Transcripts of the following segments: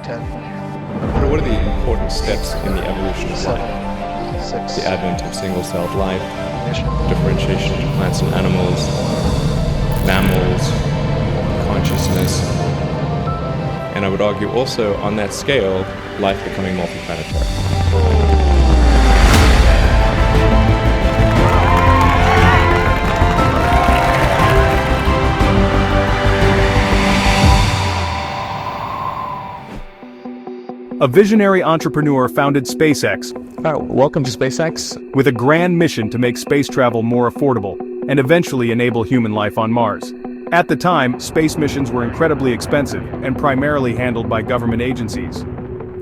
10, What are the important steps in the evolution of 7, life? 6, The advent of single-celled life, ignition. differentiation into plants and animals, mammals, consciousness, and I would argue also on that scale, life becoming multiplanetary. A visionary entrepreneur founded SpaceX Welcome to SpaceX. with a grand mission to make space travel more affordable and eventually enable human life on Mars. At the time, space missions were incredibly expensive and primarily handled by government agencies.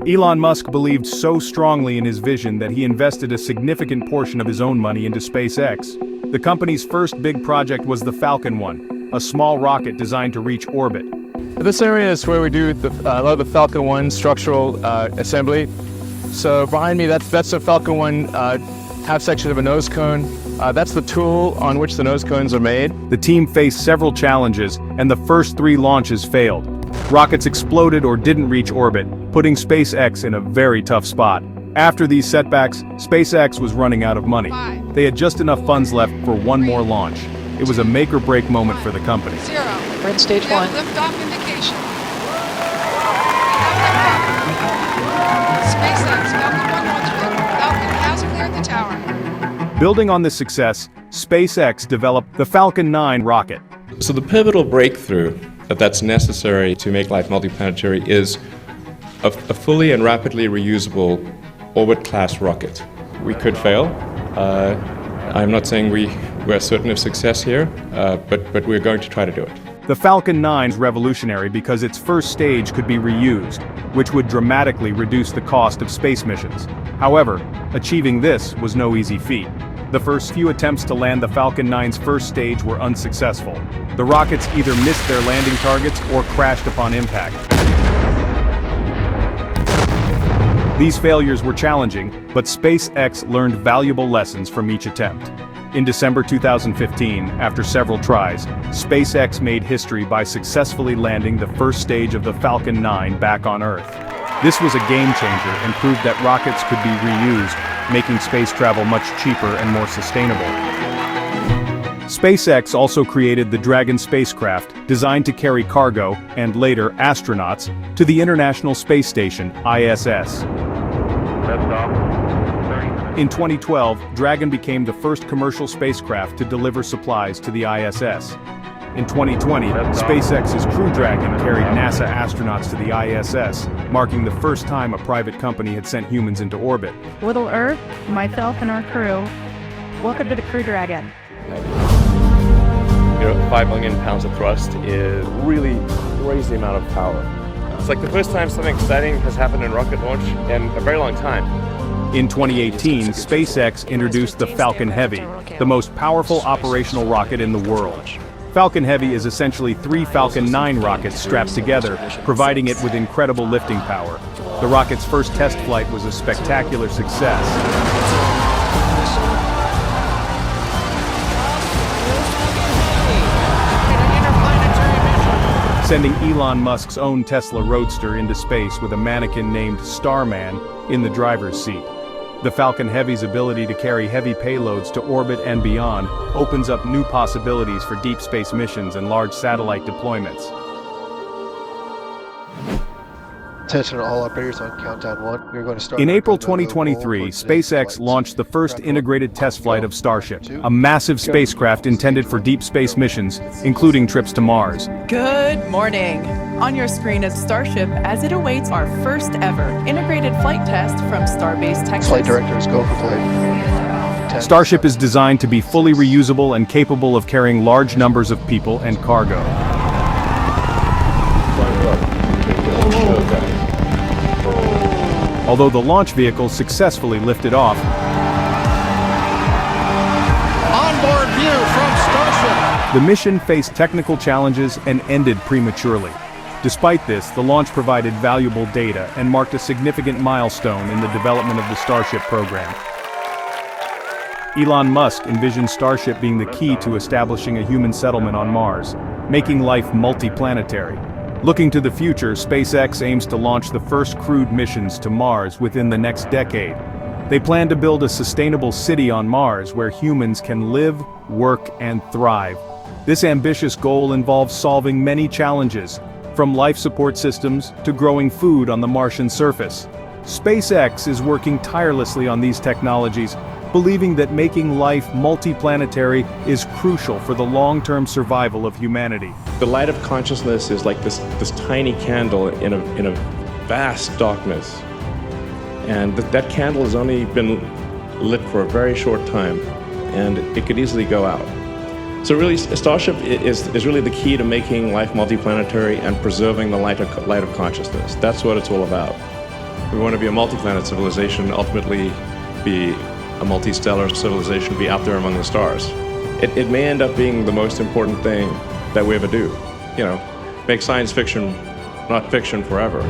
Elon Musk believed so strongly in his vision that he invested a significant portion of his own money into SpaceX. The company's first big project was the Falcon 1, a small rocket designed to reach orbit. This area is where we do a lot of the Falcon 1 structural assembly. So behind me, that's a Falcon 1 half section of a nose cone. That's the tool on which the nose cones are made. The team faced several challenges, and the first 3 launches failed. Rockets exploded or didn't reach orbit, putting SpaceX in a very tough spot. After these setbacks, SpaceX was running out of money. They had just enough funds left for one more launch. It was a make-or-break moment for the company. 0. We're in stage We have 1. liftoff indication. SpaceX, Falcon 1 launch vehicle. Falcon has cleared the tower. Building on this success, SpaceX developed the Falcon 9 rocket. So the pivotal breakthrough that's necessary to make life multiplanetary is a fully and rapidly reusable orbit-class rocket. We could fail. I'm not saying we're certain of success here, but we're going to try to do it. The Falcon 9 is revolutionary because its first stage could be reused, which would dramatically reduce the cost of space missions. However, achieving this was no easy feat. The first few attempts to land the Falcon 9's first stage were unsuccessful. The rockets either missed their landing targets or crashed upon impact. These failures were challenging, but SpaceX learned valuable lessons from each attempt. In December 2015, after several tries, SpaceX made history by successfully landing the first stage of the Falcon 9 back on Earth. This was a game changer and proved that rockets could be reused, making space travel much cheaper and more sustainable. SpaceX also created the Dragon spacecraft, designed to carry cargo, and later astronauts, to the International Space Station, ISS. In 2012, Dragon became the first commercial spacecraft to deliver supplies to the ISS. In 2020, SpaceX's Crew Dragon carried NASA astronauts to the ISS, marking the first time a private company had sent humans into orbit. Little Earth, myself and our crew. Welcome to the Crew Dragon. 5 million pounds of thrust is really crazy amount of power. It's like the first time something exciting has happened in rocket launch in a very long time. In 2018, SpaceX introduced the Falcon Heavy, the most powerful operational rocket in the world. Falcon Heavy is essentially 3 Falcon 9 rockets strapped together, providing it with incredible lifting power. The rocket's first test flight was a spectacular success, sending Elon Musk's own Tesla Roadster into space with a mannequin named Starman in the driver's seat. The Falcon Heavy's ability to carry heavy payloads to orbit and beyond opens up new possibilities for deep space missions and large satellite deployments. Attention all operators on countdown 1. We're going to start. In April 2023, SpaceX launched the first integrated test flight of Starship, a massive spacecraft intended for deep space missions, including trips to Mars. Good morning. On your screen is Starship as it awaits our first ever integrated flight test from Starbase, Texas. Flight directors go for flight. 10, Starship is designed to be fully reusable and capable of carrying large numbers of people and cargo. Although the launch vehicle successfully lifted off, Onboard view from Starship. the mission faced technical challenges and ended prematurely. Despite this, the launch provided valuable data and marked a significant milestone in the development of the Starship program. Elon Musk envisioned Starship being the key to establishing a human settlement on Mars, making life multiplanetary. Looking to the future, SpaceX aims to launch the first crewed missions to Mars within the next decade. They plan to build a sustainable city on Mars where humans can live, work, and thrive. This ambitious goal involves solving many challenges, from life support systems to growing food on the Martian surface. SpaceX is working tirelessly on these technologies, believing that making life multiplanetary is crucial for the long-term survival of humanity. The light of consciousness is like this tiny candle in a vast darkness. And that candle has only been lit for a very short time, and it could easily go out. So really, Starship is really the key to making life multiplanetary and preserving the light of consciousness. That's what it's all about. We want to be a multi-planet civilization, ultimately be a multi-stellar civilization, be out there among the stars. It may end up being the most important thing that we ever do. You know, make science fiction not fiction forever.